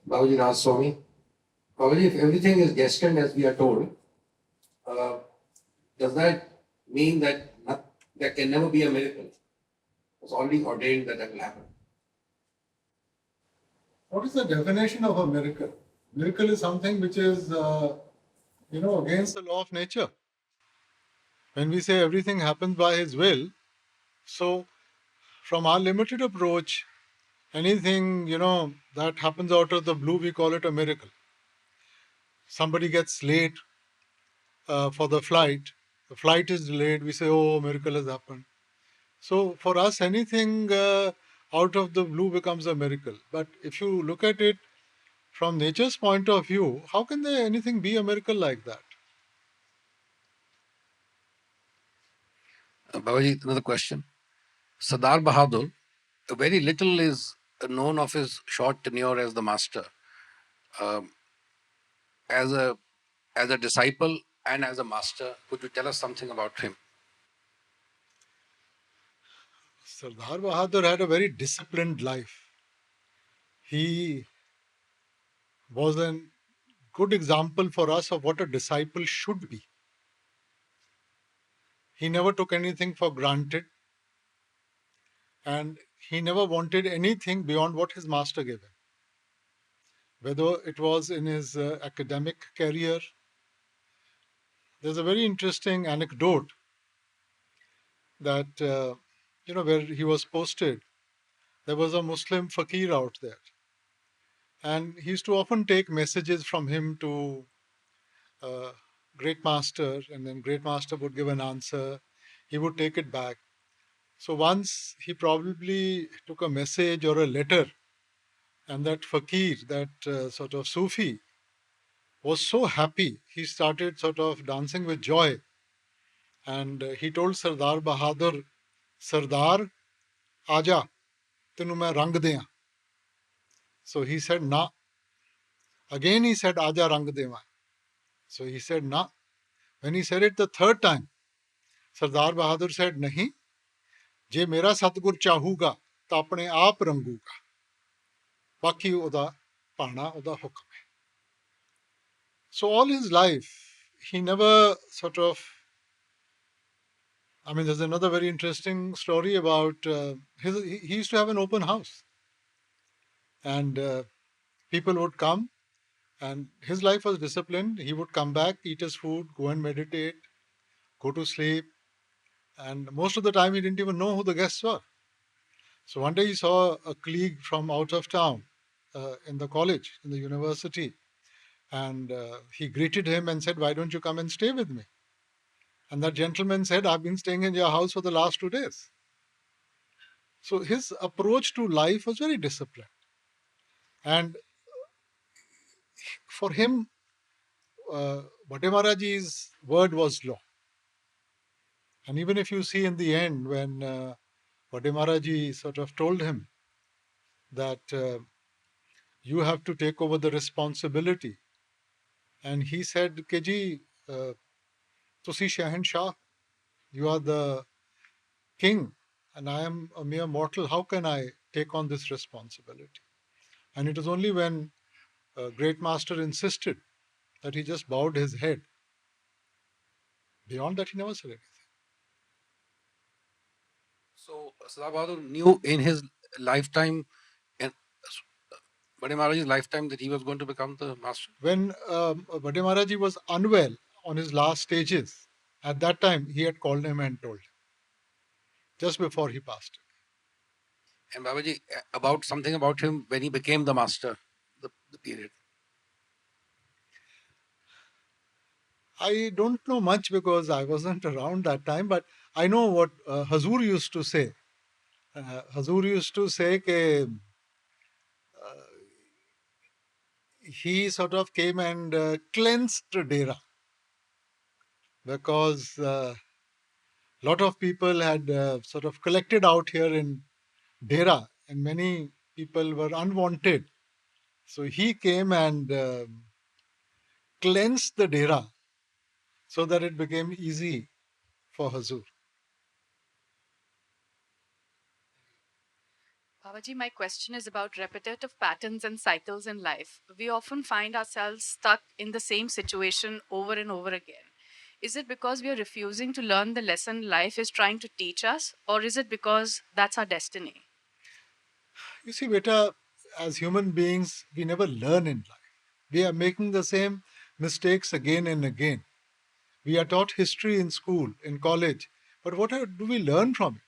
Babaji Raj Swami. Babaji, if everything is destined as we are told, uh, does that mean that there can never be a miracle? It's already ordained that will happen. What is the definition of a miracle? Miracle is something which is, against the law of nature. When we say everything happens by His will, so from our limited approach, anything, that happens out of the blue, we call it a miracle. Somebody gets late for the flight is delayed, we say, oh, miracle has happened. So for us, anything out of the blue becomes a miracle. But if you look at it from nature's point of view, how can there anything be a miracle like that? Babaji, another question. Sardar Bahadur, very little is known of his short tenure as the master. Um, as a disciple and as a master, could you tell us something about him? Sardar Bahadur had a very disciplined life. He was a good example for us of what a disciple should be. He never took anything for granted, and he never wanted anything beyond what his master gave him. Whether it was in his academic career, there's a very interesting anecdote that, where he was posted, there was a Muslim fakir out there. And he used to often take messages from him to Great Master, and then Great Master would give an answer. He would take it back. So once he probably took a message or a letter, and that fakir, that sort of Sufi, was so happy. He started sort of dancing with joy. And he told Sardar Bahadur, Sardar, Aja, tenu main rang deya. So he said, Na. Again he said, Aja rang dewa. So he said, Na. When he said it the third time, Sardar Bahadur said, Nahi, je mera Satgur chahuga, ta apne aap ranguga. Baki oda pana, oda hukam hai. So all his life, he never sort of, there's another very interesting story about he used to have an open house. And people would come, and his life was disciplined. He would come back, eat his food, go and meditate, go to sleep. And most of the time, he didn't even know who the guests were. So one day he saw a colleague from out of town in the college, in the university. And he greeted him and said, why don't you come and stay with me? And that gentleman said, I've been staying in your house for the last 2 days. So his approach to life was very disciplined. And for him, Bhatte Maharaji's word was law. And even if you see in the end, when Bhatte Maharaji sort of told him that you have to take over the responsibility, and he said, Keji, Tusi Shahenshah, you are the king, and I am a mere mortal. How can I take on this responsibility? And it was only when Great Master insisted that he just bowed his head. Beyond that, he never said anything. So Sardar Bahadur knew in his lifetime, in Bade Maharaji's lifetime, that he was going to become the master. When Bhatte Maharaji was unwell on his last stages, at that time he had called him and told him, just before he passed. And Babaji, about something about him when he became the master, the period. I don't know much because I wasn't around that time, but I know what Hazur used to say. Hazur used to say that he sort of came and cleansed Dera, because a lot of people had sort of collected out here in Dera, and many people were unwanted. So he came and cleansed the Dera so that it became easy for Hazur. Babaji, my question is about repetitive patterns and cycles in life. We often find ourselves stuck in the same situation over and over again. Is it because we are refusing to learn the lesson life is trying to teach us, or is it because that's our destiny? You see, beta, as human beings, we never learn in life. We are making the same mistakes again and again. We are taught history in school, in college, but what do we learn from it?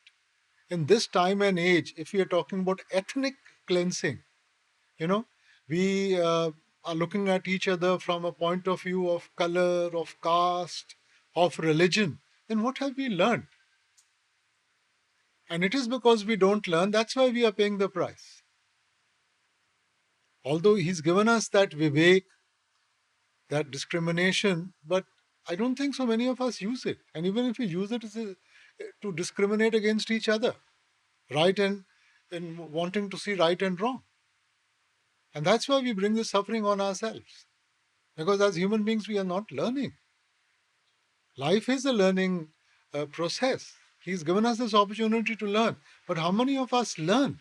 In this time and age, if we are talking about ethnic cleansing, you know, we are looking at each other from a point of view of color, of caste, of religion, then what have we learned? And it is because we don't learn, that's why we are paying the price. Although he's given us that vivek, that discrimination, but I don't think so many of us use it. And even if we use it, it's to discriminate against each other, right and wanting to see right and wrong. And that's why we bring this suffering on ourselves. Because as human beings, we are not learning. Life is a learning process. He's given us this opportunity to learn. But how many of us learn?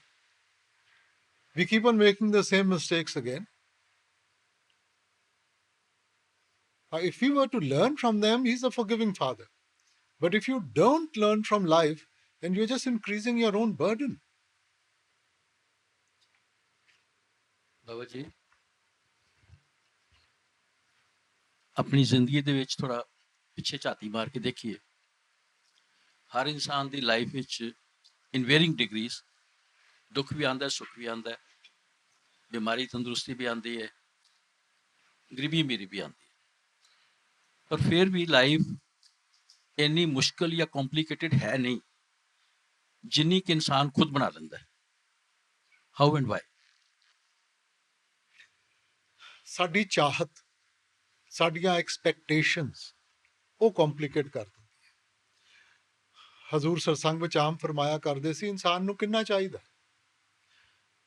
We keep on making the same mistakes again. If we were to learn from them, He's a forgiving Father. But if you don't learn from life, then you're just increasing your own burden. Baba ji ਆਪਣੀ ਜ਼ਿੰਦਗੀ ਦੇ ਵਿੱਚ ਥੋੜਾ ਪਿੱਛੇ ਝਾਤੀ ਮਾਰ ਕੇ ਦੇਖੀਏ ਹਰ ਇਨਸਾਨ ਦੀ life ਵਿੱਚ ਇਨ ਵੇਰਿੰਗ ਡਿਗਰੀਜ਼ ਦੁੱਖ ਵੀ ਆਉਂਦਾ ਸੁੱਖ ਵੀ ਆਉਂਦਾ ਬਿਮਾਰੀ ਤੰਦਰੁਸਤੀ ਵੀ ਆਉਂਦੀ ਹੈ ਗਰੀਬੀ ਮੇਰੀ ਵੀ ਆਉਂਦੀ ਹੈ ਪਰ ਫਿਰ ਵੀ ਲਾਈਫ ਇੰਨੀ ਮੁਸ਼ਕਲ ਜਾਂ ਕੰਪਲਿਕੇਟਿਡ ਹੈ ਨਹੀਂ ਜਿੰਨੀ ਕਿ ਇਨਸਾਨ ਖੁਦ ਬਣਾ ਲੈਂਦਾ ਹੈ ਹਾਊ ਐਂਡ ਵਾਈ ਸਾਡੀ ਚਾਹਤ, ਸਾਡੀਆਂ ਐਕਸਪੈਕਟੇਸ਼ਨਸ ਉਹ ਕੰਪਲਿਕੇਟ ਕਰ ਦਿੰਦੀ ਹੈ। ਹਜ਼ੂਰ ਸਰਸੰਗ ਵਿੱਚ ਆਮ ਫਰਮਾਇਆ ਕਰਦੇ ਸੀ ਇਨਸਾਨ ਨੂੰ ਕਿੰਨਾ ਚਾਹੀਦਾ?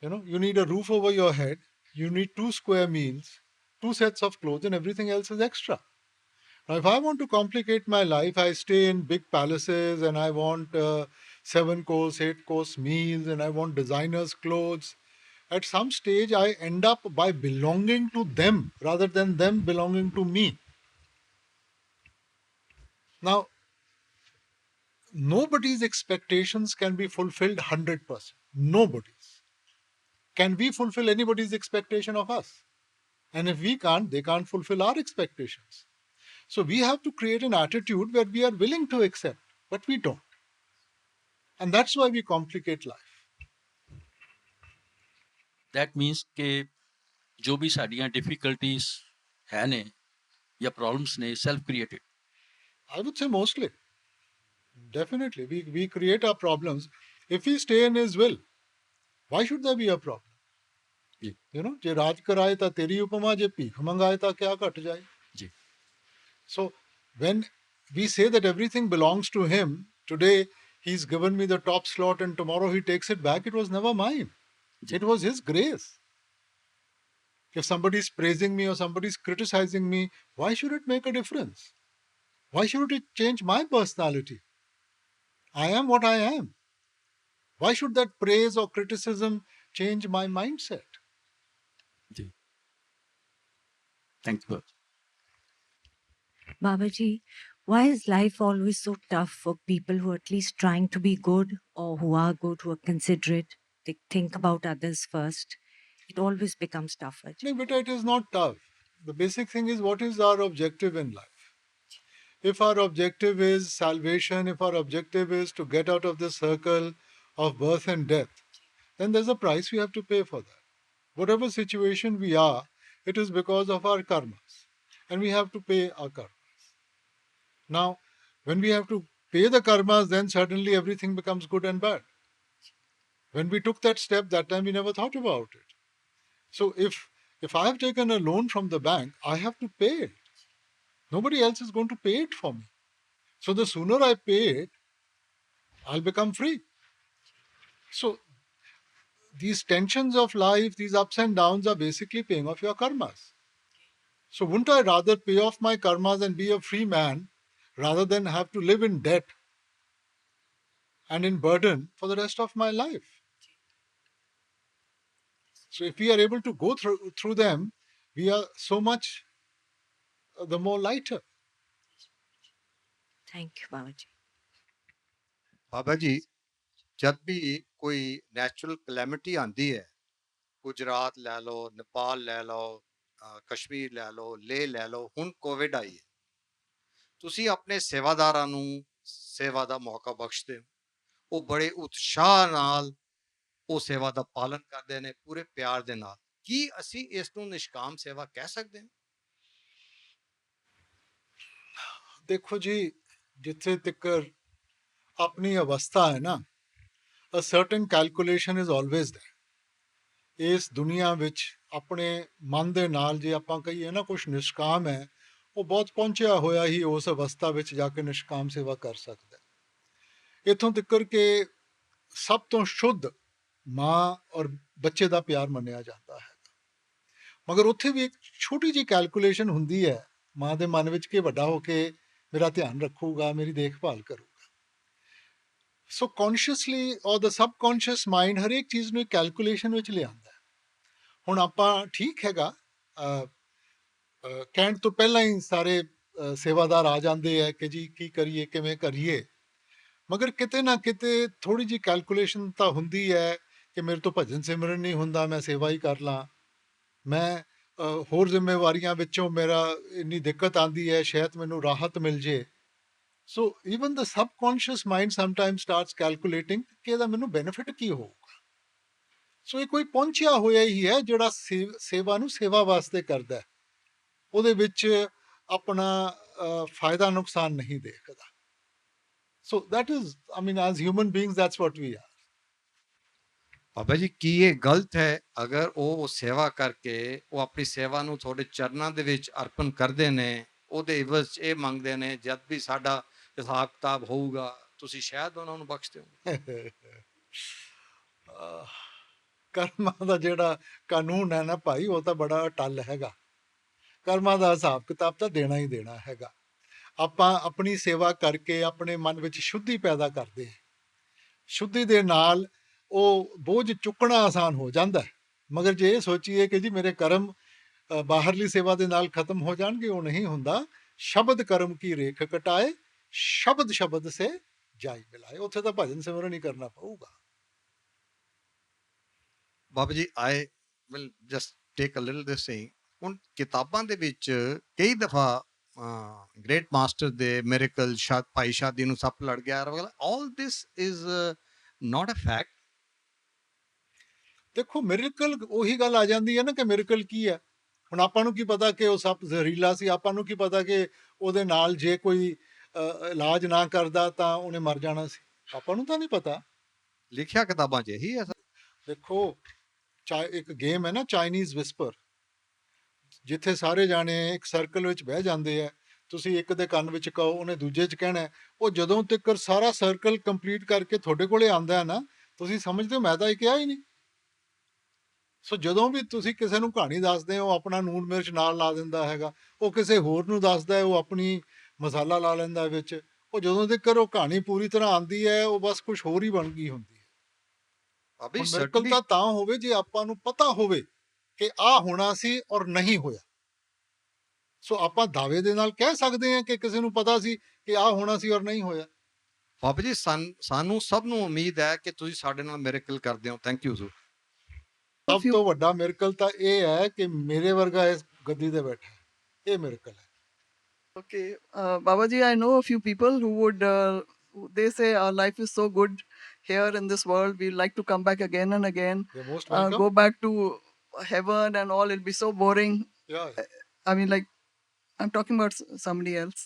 You need a roof over your head, you need 2 square meals, 2 sets of clothes, and everything else is extra. Now, if I want to complicate my life, I stay in big palaces and I want 7-course, 8-course meals and I want designers' clothes. At some stage, I end up by belonging to them rather than them belonging to me. Now, nobody's expectations can be fulfilled 100%. Nobody's. Can we fulfill anybody's expectation of us? And if we can't, they can't fulfill our expectations. So we have to create an attitude where we are willing to accept, but we don't. And that's why we complicate life. That means ਕਿ ਜੋ ਵੀ ਸਾਡੀਆਂ difficulties ਹੈ ਨੇ ਜਾਂ problems ਨੇ self created I would say mostly. Definitely. We create our problems. If we stay in His will, why should there be a problem? ਜੀ ਜੇ ਰਾਜ ਕਰਾਏ ਤਾਂ ਤੇਰੀ ਉਪਮਾ, ਜੇ ਭੀਖ ਮੰਗਾਏ ਤਾਂ ਕਿਆ ਘਟ ਜਾਏ? ਜੀ So when we say that everything belongs to Him, today He's given me the top slot and tomorrow He takes it back, it was never mine. It was His grace. If somebody's praising me or somebody's criticizing me, why should it make a difference? Why should it change my personality? I am what I am. Why should that praise or criticism change my mindset? जी thank you Babaji, why is life always so tough for people who are at least trying to be good or who are good, who are considerate, they think about others first? It always becomes tougher. No, but it is not tough. The basic thing is, what is our objective in life? If our objective is salvation, if our objective is to get out of the circle of birth and death, then there's a price we have to pay for that. Whatever situation we are, it is because of our karmas. And we have to pay our karmas. Now, when we have to pay the karmas, then suddenly everything becomes good and bad. When we took that step, that time we never thought about it. So if I have taken a loan from the bank, I have to pay it. Nobody else is going to pay it for me. So the sooner I pay it, I'll become free. So these tensions of life, these ups and downs are basically paying off your karmas. So wouldn't I rather pay off my karmas and be a free man rather than have to live in debt and in burden for the rest of my life? So if we are able to go through them, we are so much the more lighter. Thank you, Babaji. Baba ji ਜਦ ਵੀ ਕੋਈ natural calamity ਆਂਦੀ ਹੈ, ਗੁਜਰਾਤ ਲੈ ਲਓ, ਨੇਪਾਲ ਲੈ ਲਓ, ਕਸ਼ਮੀਰ ਲੈ ਲਓ, ਲੇਹ ਲੈ ਲਓ, ਹੁਣ ਕੋਵਿਡ ਆਈ ਹੈ, ਤੁਸੀਂ ਆਪਣੇ ਸੇਵਾਦਾਰਾਂ ਨੂੰ ਸੇਵਾ ਦਾ ਮੌਕਾ ਬਖਸ਼ਦੇ ਹੋ, ਉਹ ਬੜੇ ਉਤਸ਼ਾਹ ਨਾਲ ਉਹ ਸੇਵਾ ਦਾ ਪਾਲਨ ਕਰਦੇ ਨੇ, ਪੂਰੇ ਪਿਆਰ ਦੇ ਨਾਲ। ਕੀ ਅਸੀਂ ਇਸ ਨੂੰ ਨਿਸ਼ਕਾਮ ਸੇਵਾ ਕਹਿ ਸਕਦੇ ਹਾਂ? ਦੇਖੋ ਜੀ, ਜਿੱਥੇ ਤੱਕ ਆਪਣੀ ਅਵਸਥਾ ਹੈ ਨਾ, a certain calculation is always there. ਇਸ ਦੁਨੀਆ ਵਿੱਚ ਆਪਣੇ ਮਨ ਦੇ ਨਾਲ ਜੇ ਆਪਾਂ ਕਹੀਏ ਨਾ ਕੁਝ ਨਿਸ਼ਕਾਮ ਹੈ, ਉਹ ਬਹੁਤ ਪਹੁੰਚਿਆ ਹੋਇਆ ਹੀ ਉਸ ਅਵਸਥਾ ਵਿੱਚ ਜਾ ਕੇ ਨਿਸ਼ਕਾਮ ਸੇਵਾ ਕਰ ਸਕਦਾ ਹੈ। ਇੱਥੋਂ ਤੱਕ ਕਿ ਸਭ ਤੋਂ ਸ਼ੁੱਧ ਮਾਂ ਔਰ ਬੱਚੇ ਦਾ ਪਿਆਰ ਮੰਨਿਆ ਜਾਂਦਾ ਹੈ, ਮਗਰ ਉੱਥੇ ਵੀ ਇੱਕ ਛੋਟੀ ਜਿਹੀ ਕੈਲਕੂਲੇਸ਼ਨ ਹੁੰਦੀ ਹੈ ਮਾਂ ਦੇ ਮਨ ਵਿੱਚ ਕਿ ਵੱਡਾ ਹੋ ਕੇ ਮੇਰਾ ਧਿਆਨ ਰੱਖੂਗਾ, ਮੇਰੀ ਦੇਖਭਾਲ ਕਰੂਗਾ। ਸੋ ਕੌਨਸ਼ੀਅਸਲੀ ਔਰ ਦਾ ਸਬਕੌਨਸ਼ੀਅਸ ਮਾਈਂਡ ਹਰੇਕ ਚੀਜ਼ ਨੂੰ ਇੱਕ ਕੈਲਕੂਲੇਸ਼ਨ ਵਿੱਚ ਲਿਆਉਂਦਾ ਹੈ। ਹੁਣ ਆਪਾਂ ਠੀਕ ਹੈਗਾ, ਕਹਿਣ ਤੋਂ ਪਹਿਲਾਂ ਹੀ ਸਾਰੇ ਸੇਵਾਦਾਰ ਆ ਜਾਂਦੇ ਹੈ ਕਿ ਜੀ ਕੀ ਕਰੀਏ, ਕਿਵੇਂ ਕਰੀਏ, ਮਗਰ ਕਿਤੇ ਨਾ ਕਿਤੇ ਥੋੜੀ ਜਿਹੀ ਕੈਲਕੂਲੇਸ਼ਨ ਤਾਂ ਹੁੰਦੀ ਹੈ ਕਿ ਮੇਰੇ ਤੋਂ ਭਜਨ ਸਿਮਰਨ ਨਹੀਂ ਹੁੰਦਾ, ਮੈਂ ਸੇਵਾ ਹੀ ਕਰ ਲਾਂ, ਮੈਂ ਹੋਰ ਜ਼ਿੰਮੇਵਾਰੀਆਂ ਵਿੱਚੋਂ ਮੇਰਾ ਇੰਨੀ ਦਿੱਕਤ ਆਉਂਦੀ ਹੈ, ਸ਼ਾਇਦ ਮੈਨੂੰ ਰਾਹਤ ਮਿਲ ਜੇ। ਸੋ ਈਵਨ ਦਾ ਸਬਕੌਨਸ਼ੀਅਸ ਮਾਈਂਡ ਸਮਟਾਈਮਸ ਸਟਾਰਟਸ ਕੈਲਕੂਲੇਟਿੰਗ ਕਿ ਇਹਦਾ ਮੈਨੂੰ ਬੈਨੀਫਿਟ ਕੀ ਹੋਊਗਾ। ਸੋ ਇਹ ਕੋਈ ਪਹੁੰਚਿਆ ਹੋਇਆ ਹੀ ਹੈ ਜਿਹੜਾ ਸੇਵਾ ਨੂੰ ਸੇਵਾ ਵਾਸਤੇ ਕਰਦਾ ਹੈ, ਉਹਦੇ ਵਿੱਚ ਆਪਣਾ ਫਾਇਦਾ ਨੁਕਸਾਨ ਨਹੀਂ ਦੇਖਦਾ। So that is, I mean, as human beings that's what we are. Baba ji ਕੀ ਇਹ ਗਲਤ ਹੈ ਅਗਰ ਉਹ ਸੇਵਾ ਕਰਕੇ ਉਹ ਆਪਣੀ ਸੇਵਾ ਨੂੰ ਤੁਹਾਡੇ ਚਰਨਾਂ ਦੇ ਵਿੱਚ ਅਰਪਣ ਕਰਦੇ ਨੇ, ਉਹਦੇ ਇਵਜ਼ 'ਚ ਇਹ ਮੰਗਦੇ ਨੇ ਜਦ ਵੀ ਸਾਡਾ ਹਿਸਾਬ ਕਿਤਾਬ ਹੋਊਗਾ ਤੁਸੀਂ ਸ਼ਾਇਦ ਉਹਨਾਂ ਨੂੰ ਬਖਸ਼ ਦਿਓ? ਕਰਮਾਂ ਦਾ ਜਿਹੜਾ ਕਾਨੂੰਨ ਹੈ ਨਾ ਭਾਈ, ਉਹ ਤਾਂ ਬੜਾ ਅਟੱਲ ਹੈਗਾ। ਕਰਮਾਂ ਦਾ ਹਿਸਾਬ ਕਿਤਾਬ ਤਾਂ ਦੇਣਾ ਹੀ ਦੇਣਾ ਹੈਗਾ। ਆਪਾਂ ਆਪਣੀ ਸੇਵਾ ਕਰਕੇ ਆਪਣੇ ਮਨ ਵਿੱਚ ਸ਼ੁੱਧੀ ਪੈਦਾ ਕਰਦੇ ਹਾਂ, ਸ਼ੁੱਧੀ ਦੇ ਨਾਲ ਉਹ ਬੋਝ ਚੁੱਕਣਾ ਆਸਾਨ ਹੋ ਜਾਂਦਾ ਹੈ। ਮਗਰ ਜੇ ਇਹ ਸੋਚੀਏ ਕਿ ਜੀ ਮੇਰੇ ਕਰਮ ਬਾਹਰਲੀ ਸੇਵਾ ਦੇ ਨਾਲ ਖਤਮ ਹੋ ਜਾਣਗੇ, ਉਹ ਨਹੀਂ ਹੁੰਦਾ। ਸ਼ਬਦ ਕਰਮ ਕੀ ਰੇਖ ਕਟਾਏ, ਸ਼ਬਦ ਸ਼ਬਦ ਸੇ ਜਾਈ ਮਿਲਾਏ, ਉੱਥੇ ਤਾਂ ਭਜਨ ਸਿਮਰਨ ਹੀ ਕਰਨਾ ਪਊਗਾ। Baba ji I will just take a little this thing. ਹੁਣ ਕਿਤਾਬਾਂ ਦੇ ਵਿੱਚ ਕਈ ਦਫਾ ਗ੍ਰੇਟ ਮਾਸਟਰ ਦੇ ਮਿਰੇਕਲ, ਭਾਈ ਸ਼ਾਦੀ ਨੂੰ ਸੱਪ ਲੜ ਗਿਆ, all this is not a fact. ਦੇਖੋ ਮਿਰੇਕਲ ਉਹੀ ਗੱਲ ਆ ਜਾਂਦੀ ਹੈ ਨਾ ਕਿ ਮਿਰੇਕਲ ਕੀ ਹੈ। ਹੁਣ ਆਪਾਂ ਨੂੰ ਕੀ ਪਤਾ ਕਿ ਉਹ ਸੱਪ ਜ਼ਹਿਰੀਲਾ ਸੀ, ਆਪਾਂ ਨੂੰ ਕੀ ਪਤਾ ਕਿ ਉਹਦੇ ਨਾਲ ਜੇ ਕੋਈ ਇਲਾਜ ਨਾ ਕਰਦਾ ਤਾਂ ਉਹਨੇ ਮਰ ਜਾਣਾ ਸੀ, ਆਪਾਂ ਨੂੰ ਤਾਂ ਨਹੀਂ ਪਤਾ। ਲਿਖਿਆ ਕਿਤਾਬਾਂ 'ਚ ਇਹੀ ਹੈ। ਦੇਖੋ ਇੱਕ ਗੇਮ ਹੈ ਨਾ ਚਾਈਨੀਜ਼ ਵਿਸਪਰ, ਜਿੱਥੇ ਸਾਰੇ ਜਾਣੇ ਇੱਕ ਸਰਕਲ ਵਿੱਚ ਬਹਿ ਜਾਂਦੇ ਆ, ਤੁਸੀਂ ਇੱਕ ਦੇ ਕੰਨ ਵਿੱਚ ਕਹੋ, ਉਹਨੇ ਦੂਜੇ 'ਚ ਕਹਿਣਾ, ਉਹ ਜਦੋਂ ਤੱਕ ਸਾਰਾ ਸਰਕਲ ਕੰਪਲੀਟ ਕਰਕੇ ਤੁਹਾਡੇ ਕੋਲੇ ਆਉਂਦਾ ਹੈ ਨਾ, ਤੁਸੀਂ ਸਮਝਦੇ ਹੋ ਮੈਂ ਤਾਂ ਇਹ ਕਿਹਾ ਹੀ ਨਹੀਂ। ਸੋ ਜਦੋਂ ਵੀ ਤੁਸੀਂ ਕਿਸੇ ਨੂੰ ਕਹਾਣੀ ਦੱਸਦੇ ਹੋ, ਆਪਣਾ ਨੂਣ ਮਿਰਚ ਨਾਲ ਲਾ ਦਿੰਦਾ ਹੈਗਾ, ਉਹ ਕਿਸੇ ਹੋਰ ਨੂੰ ਦੱਸਦਾ ਹੈ, ਉਹ ਆਪਣੀ ਮਸਾਲਾ ਲਾ ਲੈਂਦਾ ਵਿੱਚ। ਉਹ ਜਦੋਂ ਤੱਕ ਉਹ ਕਹਾਣੀ ਪੂਰੀ ਤਰ੍ਹਾਂ ਆਉਂਦੀ ਹੈ, ਉਹ ਬਸ ਕੁਝ ਹੋਰ ਹੀ ਬਣ ਗਈ ਹੁੰਦੀ ਹੈ। ਮਿਰਕਲ ਤਾਂ ਹੋਵੇ ਜੇ ਆਪਾਂ ਨੂੰ ਪਤਾ ਹੋਵੇ ਕਿ ਆਹ ਹੋਣਾ ਸੀ ਔਰ ਨਹੀਂ ਹੋਇਆ। ਸੋ ਆਪਾਂ ਦਾਅਵੇ ਦੇ ਨਾਲ ਕਹਿ ਸਕਦੇ ਹਾਂ ਕਿ ਕਿਸੇ ਨੂੰ ਪਤਾ ਸੀ ਕਿ ਆਹ ਹੋਣਾ ਸੀ ਔਰ ਨਹੀਂ ਹੋਇਆ। ਬਾਬਾ ਜੀ ਸਾਨੂੰ ਸਭ ਨੂੰ ਉਮੀਦ ਹੈ ਕਿ ਤੁਸੀਂ ਸਾਡੇ ਨਾਲ ਮਿਰੇਕਲ ਕਰਦੇ ਹੋ। Thank you sir. ਸਭ ਤੋਂ ਵੱਡਾ ਮਿਰਕਲ ਤਾਂ ਇਹ ਹੈ ਕਿ ਮੇਰੇ ਵਰਗਾ ਇਸ ਗੱਦੀ ਤੇ ਬੈਠਾ, ਇਹ ਮਿਰਕਲ ਹੈ। Okay, Baba ji, I know a few people who would, they say our life is so good here in this world, we like to come back again and again, You're most welcome. go back to heaven and all, it'll be so boring. Yeah. I mean, like, I'm talking about somebody else.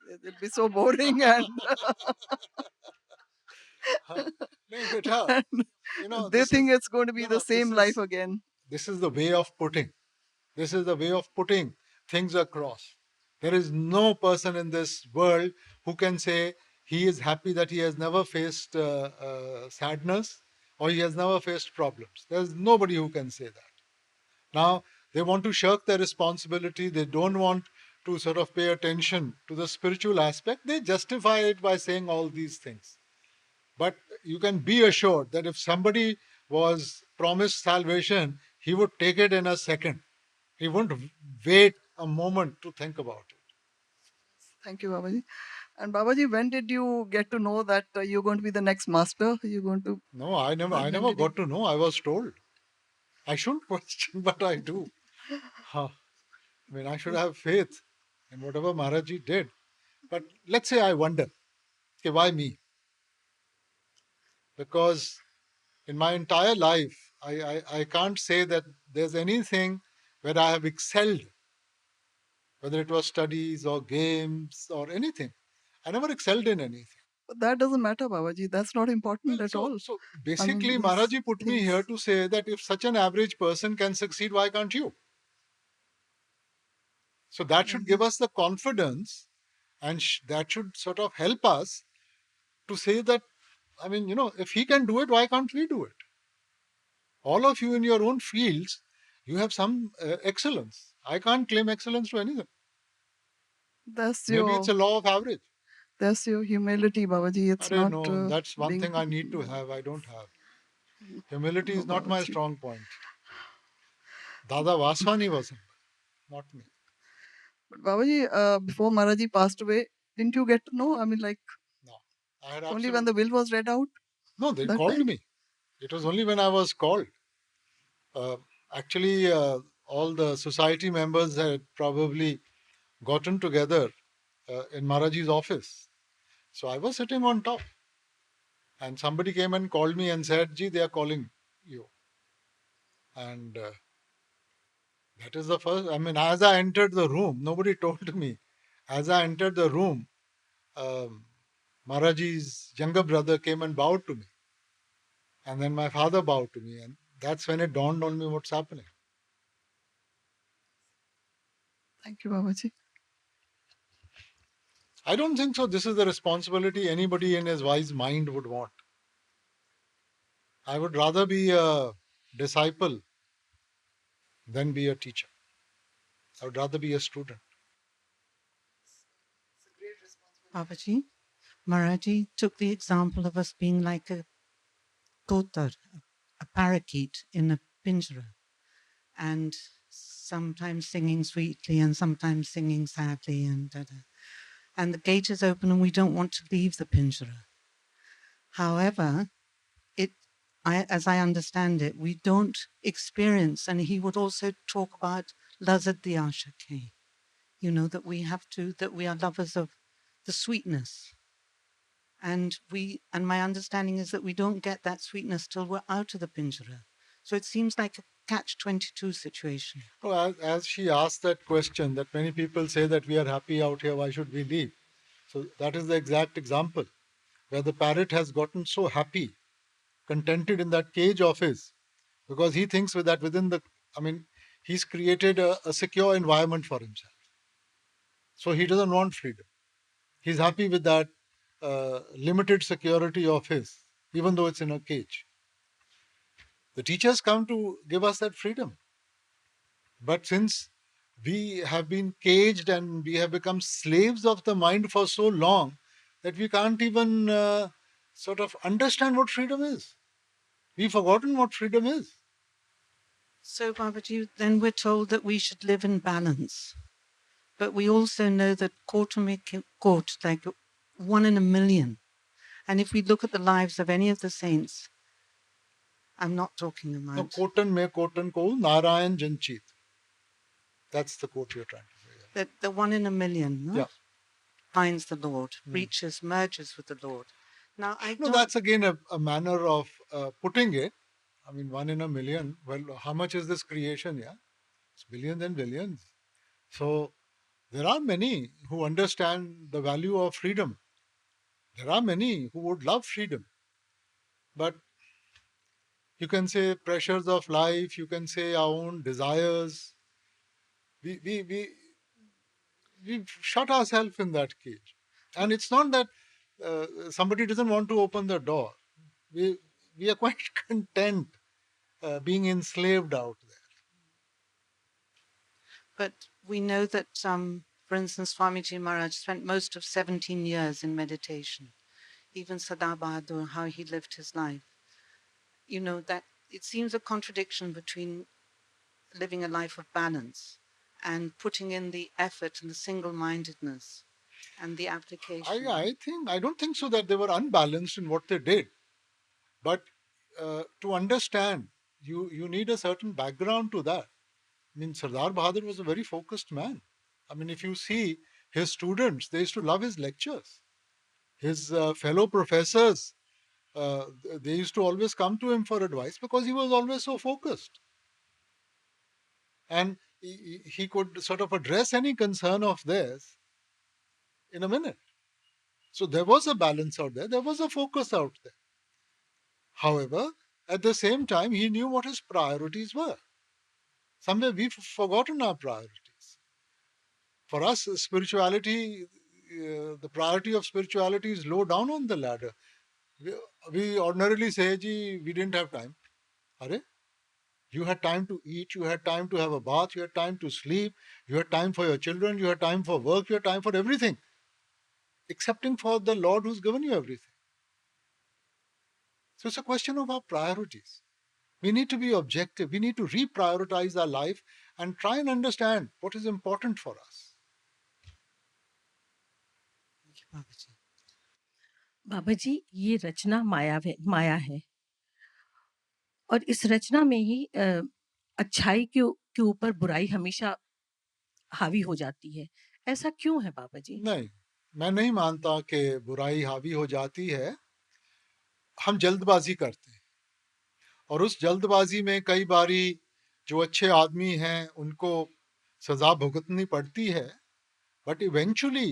It'll be so boring and नहीं बेटा, you know, they this think is- it's going to be no, the no, same this life is- again. This is the way of putting. This is the way of putting things across. There is no person in this world who can say he is happy that he has never faced sadness or he has never faced problems. There's nobody who can say that. Now, they want to shirk their responsibility. They don't want to sort of pay attention to the spiritual aspect. They justify it by saying all these things. But you can be assured that if somebody was promised salvation, he would take it in a second. He wouldn't wait a moment to think about it. Thank you, Babaji. And Babaji, when did you get to know that you're going to be the next master? You're going to. No, I never When did you- got to know. I was told. I shouldn't question, but I do. Huh. I mean, I should have faith in whatever Maharaji did. But let's say I wonder, okay, why me? Because in my entire life, I can't say that there's anything where I have excelled, whether it was studies or games or anything. I never excelled in anything. But that doesn't matter, Babaji. That's not important at all. So basically, these Maharaji put me here things- to say that if such an average person can succeed, why can't you? So that should give us the confidence, and that should sort of help us to say that, I mean, if he can do it, why can't we do it? All of you in your own fields, you have some excellence. I can't claim excellence to anything. That's Maybe your it's a law of average. that's your humility, Babaji. It's I not. don't know. That's one being- thing I need to have. I don't have. Humility is No, not my Babaji. strong point. Dada Vaswani was humble, not me. But Babaji, before Maharaji passed away, didn't you get to know? I mean, like No. I had only when the will was read out. No, they that called time? me. It was only when I was called. Actually, all the society members had probably gotten together in Maharaji's office. So I was sitting on top. And somebody came and called me and said, Ji, they are calling you. And that is the first. I mean, as I entered the room, nobody told me. As I entered the room, Maharaji's younger brother came and bowed to me. And then my father bowed to me. And that's when it dawned on me what's happening. Thank you, Babaji. I don't think so. This is the responsibility anybody in his wise mind would want. I would rather be a disciple than be a teacher. I would rather be a student. Babaji, Maharaji took the example of us being like a kotar, a parakeet in a pinjara, and sometimes singing sweetly and sometimes singing sadly, and the gate is open and we don't want to leave the pinjara. However, as I understand it, we don't experience, and he would also talk about lazat di ashake, that we are lovers of the sweetness. And my understanding is that we don't get that sweetness till we're out of the pinjara. So it seems like a catch-22 situation. Oh, as she asked that question, that many people say that we are happy out here, why should we leave? So that is the exact example, where the parrot has gotten so happy, contented in that cage of his, because he thinks with that he's created a secure environment for himself. So he doesn't want freedom. He's happy with that limited security of his, even though it's in a cage. The teachers come to give us that freedom. But since we have been caged and we have become slaves of the mind for so long that we can't even sort of understand what freedom is. We've forgotten what freedom is. So, Babaji, then we're told that we should live in balance. But we also know that court, like 1 in a million. And if we look at the lives of any of the saints, I'm not talking No, about... Kotan me Kotan ko Narayan Janchit. That's the quote you're trying to say. That the 1 in a million, no? Yeah. Finds the Lord, reaches, merges with the Lord. Now, No, that's again a manner of putting it. I mean, 1 in a million. Well, how much is this creation? Yeah, it's billions and billions. So there are many who understand the value of freedom. There are many who would love freedom. But you can say pressures of life, you can say our own desires. We shut ourselves in that cage. And it's not that somebody doesn't want to open the door. We are quite content being enslaved out there. But we know that, for instance, Swamiji Maharaj spent most of 17 years in meditation. Even Sada Bahadur, how he lived his life. That it seems a contradiction between living a life of balance and putting in the effort and the single-mindedness and the application. I don't think so that they were unbalanced in what they did, but to understand, you need a certain background to that. I mean, Sardar Bahadur was a very focused man. I mean, if you see his students, they used to love his lectures. His fellow professors, they used to always come to him for advice because he was always so focused. And he could sort of address any concern of theirs in a minute. So there was a balance out there, there was a focus out there. However, at the same time, he knew what his priorities were. Somewhere we've forgotten our priorities. For us, spirituality, the priority of spirituality is low down on the ladder. We ordinarily say, Ji, we didn't have time. Are? You had time to eat, you had time to have a bath, you had time to sleep, you had time for your children, you had time for work, you had time for everything, excepting for the Lord who's given you everything. So it's a question of our priorities. We need to be objective. We need to reprioritize our life and try and understand what is important for us. Thank you, Babaji. बाबा जी, ये रचना माया है और इस रचना में ही अच्छाई के ऊपर बुराई हमेशा हावी हो जाती है। ऐसा क्यों है बाबा जी? नहीं, मैं नहीं मानता कि बुराई हावी हो जाती है। हम जल्दबाजी करते हैं और उस जल्दबाजी में कई बारी जो अच्छे आदमी हैं उनको सजा भुगतनी पड़ती है, but eventually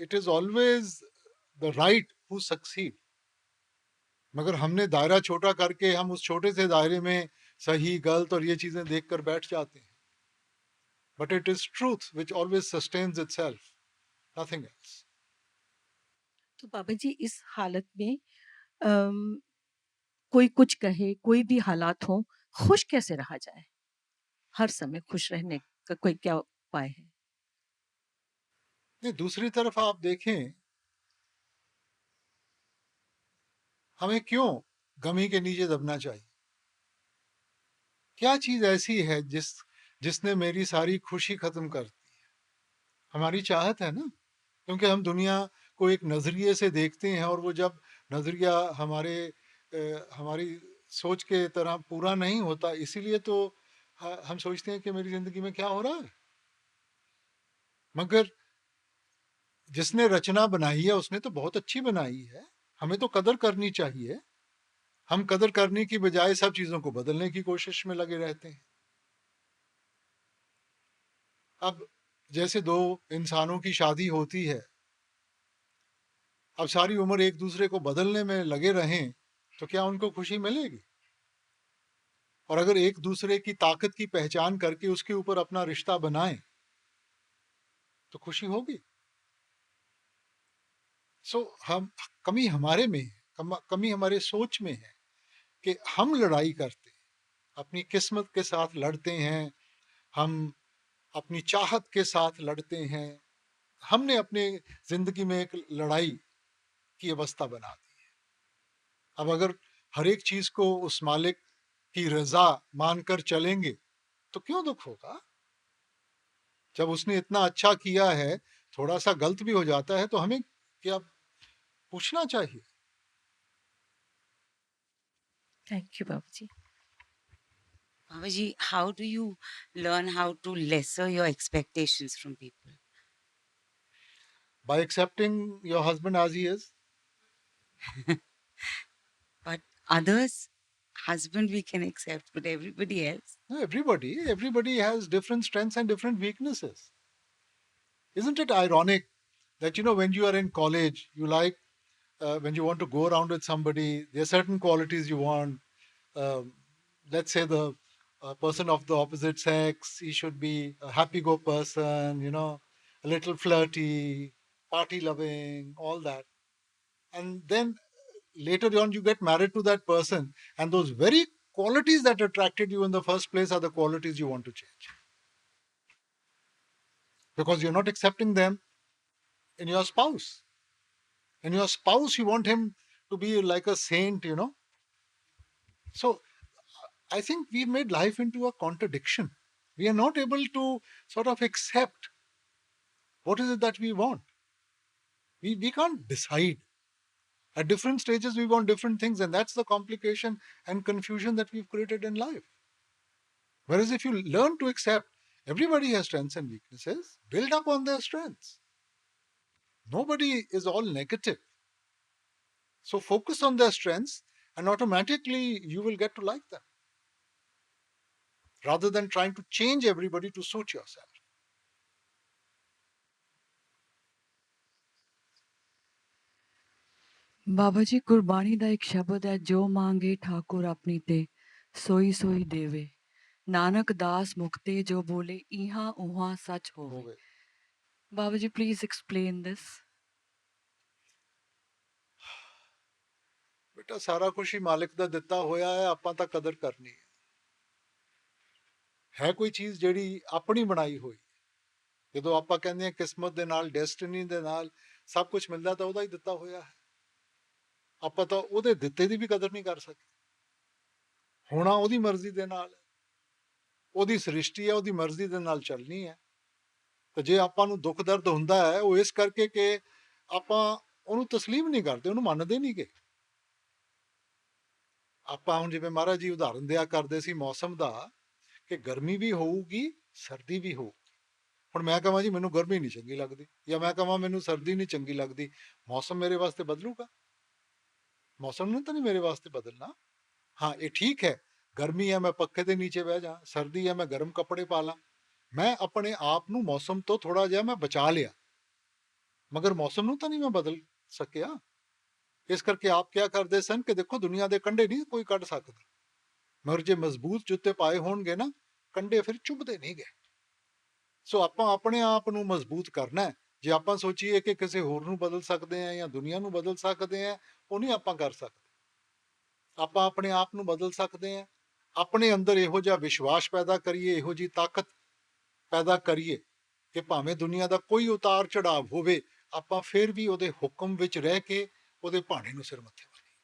it is always the right who succeed. मगर हमने दायरा छोटा करके हम उस छोटे से दायरे में सही गलत और ये चीजें देखकर बैठ जाते हैं। But it is truth which always sustains itself, nothing else. तो बाबा जी, इस हालत में कोई कुछ कहे, कोई भी हालात हो, खुश कैसे रहा जाए? हर समय खुश रहने का कोई क्या उपाय है? नहीं, दूसरी तरफ आप देखें, हमें क्यों गमी के नीचे दबना चाहिए? क्या चीज ऐसी है जिसने मेरी सारी खुशी खत्म कर दी? हमारी चाहत है ना, क्योंकि हम दुनिया को एक नजरिए से देखते हैं और वो जब नजरिया हमारी सोच के तरह पूरा नहीं होता, इसीलिए तो हम सोचते हैं कि मेरी जिंदगी में क्या हो रहा है। मगर जिसने रचना बनाई है उसने तो बहुत अच्छी बनाई है, हमें तो कदर करनी चाहिए। हम कदर करने की बजाय सब चीजों को बदलने की कोशिश में लगे रहते हैं। अब जैसे दो इंसानों की शादी होती है, अब सारी उम्र एक दूसरे को बदलने में लगे रहें तो क्या उनको खुशी मिलेगी? और अगर एक दूसरे की ताकत की पहचान करके उसके ऊपर अपना रिश्ता बनाएं तो खुशी होगी। सो हम कमी हमारे में है, कमी हमारे सोच में है कि हम लड़ाई करते हैं, अपनी किस्मत के साथ लड़ते हैं, हम अपनी चाहत के साथ लड़ते हैं। हमने अपने जिंदगी में एक लड़ाई की अवस्था बना दी है। अब अगर हर एक चीज को उस मालिक की रजा मानकर चलेंगे तो क्यों दुख होगा? जब उसने इतना अच्छा किया है, थोड़ा सा गलत भी हो जाता है तो हमें क्या पूछना चाहिए? Thank you Baba ji. Babaji, how do you learn how to lesser your expectations from people? By accepting your husband as he is. But others, husband we can accept, but everybody else. No, everybody has different strengths and different weaknesses. Isn't it ironic that, when you are in college, you like, when you want to go around with somebody, there are certain qualities you want. Let's say the person of the opposite sex, he should be a happy-go person, a little flirty, party-loving, all that. And then later on, you get married to that person, and those very qualities that attracted you in the first place are the qualities you want to change. Because you're not accepting them in your spouse. In your spouse, you want him to be like a saint, So I think we've made life into a contradiction. We are not able to sort of accept what is it that we want. We can't decide. At different stages, we want different things, and that's the complication and confusion that we've created in life. Whereas if you learn to accept everybody has strengths and weaknesses, build up on their strengths. Nobody is all negative. So focus on their strengths, and automatically you will get to like them, rather than trying to change everybody to suit yourself. Baba ji Gurbani ਦਾ ਇੱਕ ਸ਼ਬਦ ਹੈ, ਜੋ ਮੰਗੇ ਠਾਕੁਰ ਆਪਣੀ ਤੇ ਸੋਈ ਸੋਈ ਦੇਵੇ, ਨਾਨਕ ਦਾਸ ਮੁਕਤੇ ਜੋ ਬੋਲੇ ਇਹਾਂ ਉਹਾਂ ਸੱਚ ਹੋਵੇ। ਬਾਬਾ ਜੀ ਪਲੀਜ਼ ਐਕਸਪਲੇਨ ਦਿਸ। ਬੇਟਾ ਸਾਰਾ ਕੁਝ ਹੀ ਮਾਲਿਕ ਦਾ ਦਿੱਤਾ ਹੋਇਆ ਹੈ, ਆਪਾਂ ਤਾਂ ਕਦਰ ਕਰਨੀ ਹੈ ਕੋਈ ਚੀਜ਼ ਜਿਹੜੀ ਆਪਣੀ ਬਣਾਈ ਹੋਈ। ਜਦੋਂ ਆਪਾਂ ਕਹਿੰਦੇ ਹਾਂ ਕਿਸਮਤ ਦੇ ਨਾਲ, ਡੈਸਟੀਨੀ ਦੇ ਨਾਲ ਸਭ ਕੁਝ ਮਿਲਦਾ, ਤਾਂ ਉਹਦਾ ਹੀ ਦਿੱਤਾ ਹੋਇਆ ਹੈ। ਆਪਾਂ ਤਾਂ ਉਹਦੇ ਦਿੱਤੇ ਦੀ ਵੀ ਕਦਰ ਨਹੀਂ ਕਰ ਸਕੇ। ਹੋਣਾ ਉਹਦੀ ਮਰਜ਼ੀ ਦੇ ਨਾਲ, ਉਹਦੀ ਸ੍ਰਿਸ਼ਟੀ ਹੈ, ਉਹਦੀ ਮਰਜ਼ੀ ਦੇ ਨਾਲ ਚੱਲਣੀ ਹੈ। ਤੇ ਜੇ ਆਪਾਂ ਨੂੰ ਦੁੱਖ ਦਰਦ ਹੁੰਦਾ ਹੈ, ਉਹ ਇਸ ਕਰਕੇ ਕਿ ਆਪਾਂ ਉਹਨੂੰ ਤਸਲੀਮ ਨਹੀਂ ਕਰਦੇ, ਉਹਨੂੰ ਮੰਨਦੇ ਨਹੀਂ ਗੇ। ਆਪਾਂ ਹੁਣ ਜਿਵੇਂ ਮਹਾਰਾਜ ਜੀ ਉਦਾਹਰਨ ਦਿਆ ਕਰਦੇ ਸੀ ਮੌਸਮ ਦਾ, ਕਿ ਗਰਮੀ ਵੀ ਹੋਊਗੀ, ਸਰਦੀ ਵੀ ਹੋਊਗੀ। ਹੁਣ ਮੈਂ ਕਹਾਂ ਜੀ ਮੈਨੂੰ ਗਰਮੀ ਨਹੀਂ ਚੰਗੀ ਲੱਗਦੀ, ਜਾਂ ਮੈਂ ਕਹਾਂ ਮੈਨੂੰ ਸਰਦੀ ਨਹੀਂ ਚੰਗੀ ਲੱਗਦੀ, ਮੌਸਮ ਮੇਰੇ ਵਾਸਤੇ ਬਦਲੂਗਾ? ਮੌਸਮ ਨੇ ਤਾਂ ਨਹੀਂ ਮੇਰੇ ਵਾਸਤੇ ਬਦਲਣਾ। ਹਾਂ, ਇਹ ਠੀਕ ਹੈ, ਗਰਮੀ ਹੈ ਮੈਂ ਪੱਖੇ ਦੇ ਨੀਚੇ ਬਹਿ ਜਾ, ਸਰਦੀ ਹੈ ਮੈਂ ਗਰਮ ਕੱਪੜੇ ਪਾ ਲਾਂ, ਮੈਂ ਆਪਣੇ ਆਪ ਨੂੰ ਮੌਸਮ ਤੋਂ ਥੋੜਾ ਜਿਹਾ ਮੈਂ ਬਚਾ ਲਿਆ, ਮਗਰ ਮੌਸਮ ਨੂੰ ਤਾਂ ਨਹੀਂ ਮੈਂ ਬਦਲ ਸਕਿਆ। ਇਸ ਕਰਕੇ ਆਪ ਕਿਆ ਕਰਦੇ ਸਨ ਕਿ ਦੇਖੋ ਦੁਨੀਆ ਦੇ ਕੰਢੇ ਨਹੀਂ ਕੋਈ ਕੱਢ ਸਕਦਾ, ਮਗਰ ਜੇ ਮਜ਼ਬੂਤ ਜੁੱਤੇ ਪਾਏ ਹੋਣਗੇ ਨਾ, ਕੰਢੇ ਫਿਰ ਚੁੱਭਦੇ ਨਹੀਂ ਗਏ। ਸੋ ਆਪਾਂ ਆਪਣੇ ਆਪ ਨੂੰ ਮਜ਼ਬੂਤ ਕਰਨਾ ਹੈ। ਜੇ ਆਪਾਂ ਸੋਚੀਏ ਕਿ ਕਿਸੇ ਹੋਰ ਨੂੰ ਬਦਲ ਸਕਦੇ ਆ ਜਾਂ ਦੁਨੀਆ ਨੂੰ ਬਦਲ ਸਕਦੇ ਆ, ਉਹ ਨਹੀਂ ਆਪਾਂ ਕਰ ਸਕਦੇ। ਆਪਾਂ ਆਪਣੇ ਆਪ ਨੂੰ ਬਦਲ ਸਕਦੇ ਆ, ਆਪਣੇ ਅੰਦਰ ਇਹੋ ਜਿਹਾ ਵਿਸ਼ਵਾਸ ਪੈਦਾ ਕਰੀਏ, ਇਹੋ ਜਿਹੀ ਤਾਕਤ ਪੈਦਾ ਕਰੀਏ ਕਿ ਭਾਵੇਂ ਦੁਨੀਆ ਦਾ ਕੋਈ ਉਤਾਰ ਚੜਾਵ ਹੋਵੇ, ਆਪਾਂ ਫਿਰ ਵੀ ਉਹਦੇ ਹੁਕਮ ਵਿੱਚ ਰਹਿ ਕੇ ਉਹਦੇ ਭਾਣੇ ਨੂੰ ਸਿਰ ਮੱਥੇ ਮਾਰੀਏ।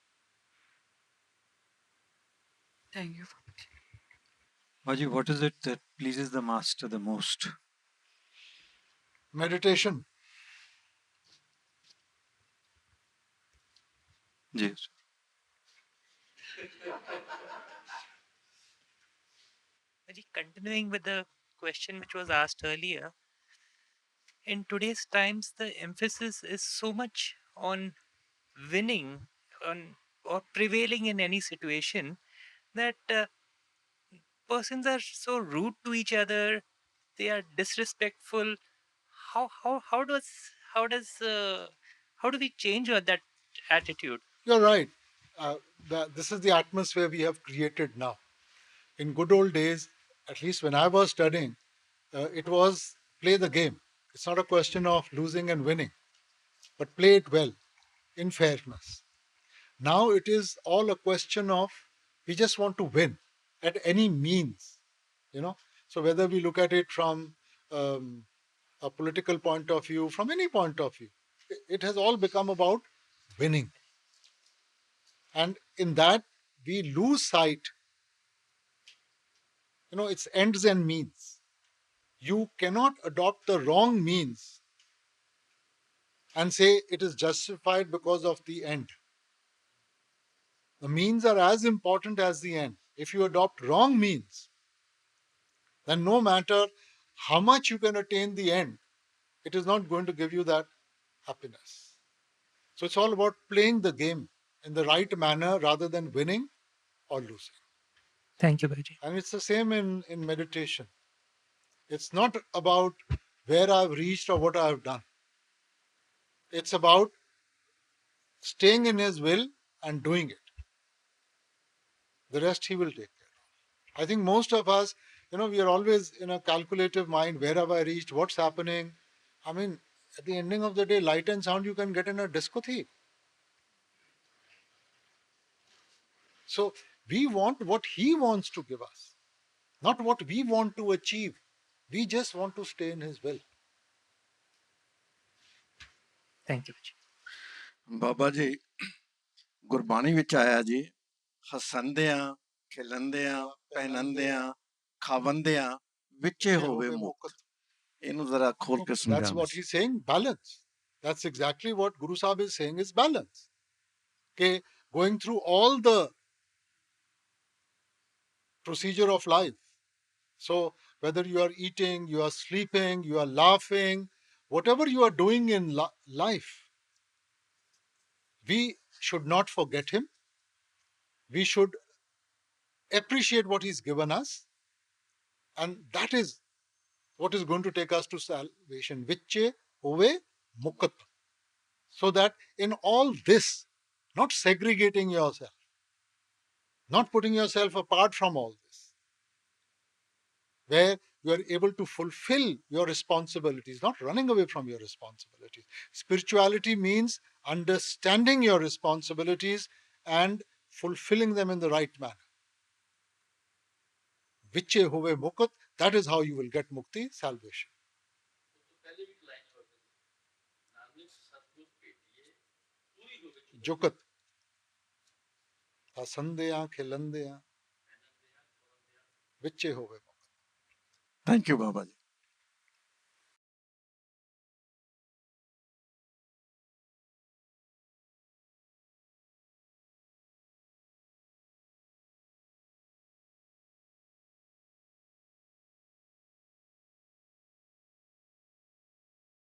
Thank you. Baji, what is it that pleases the master the most? Meditation. Yes. Continuing with the question which was asked earlier, in today's times, the emphasis is so much on winning or prevailing in any situation that persons are so rude to each other. They are disrespectful. How do we change that attitude? You're right. This is the atmosphere we have created now. In good old days, at least when I was studying, it was play the game. It's not a question of losing and winning, but play it well, in fairness. Now it is all a question of we just want to win at any means, So whether we look at it from a political point of view, from any point of view, it has all become about winning. And in that, we lose sight. It's ends and means. You cannot adopt the wrong means and say it is justified because of the end. The means are as important as the end. If you adopt wrong means, then no matter how much you can attain the end, it is not going to give you that happiness. So it's all about playing the game in the right manner rather than winning or losing. Thank you, Baji. And it's the same in meditation. It's not about where I've reached or what I've done. It's about staying in His will and doing it. The rest He will take care of. I think most of us, we are always in a calculative mind. Where have I reached? What's happening? I mean, at the ending of the day, light and sound you can get in a discotheque. So we want what He wants to give us, not what we want to achieve. We just want to stay in His will. Thank you, Baji. Baba ji Gurbani ਵਿੱਚ ਆਇਆ ਜੀ, ਹੱਸੰਦਿਆਂ ਖਿਲੰਦਿਆਂ ਪਹਿਨੰਦਿਆਂ ਖਾਵੰਦਿਆਂ ਵਿੱਚੇ ਹੋਵੇ ਮੁਕਤ। ਇਹਨੂੰ ਜ਼ਰਾ ਖੋਲ ਕੇ That's ਸਮਝਾਣਾ what he's saying, balance. That's exactly what Guru Sahib is saying is balance. Okay, going through all the procedure of life. So whether you are eating, you are sleeping, you are laughing, whatever you are doing in life, we should not forget him. We should appreciate what he's given us, and that is what is going to take us to salvation. Vicche hove mukat. So that in all this, not segregating yourself, not putting yourself apart from all this, where you are able to fulfill your responsibilities, not running away from your responsibilities. Spirituality means understanding your responsibilities and fulfilling them in the right manner. Vicche hove mukat, that is how you will get mukti, salvation. Jukat. Asandeyan, khilandeyan. Vicche hove mukat. Thank you Baba ਜੀ।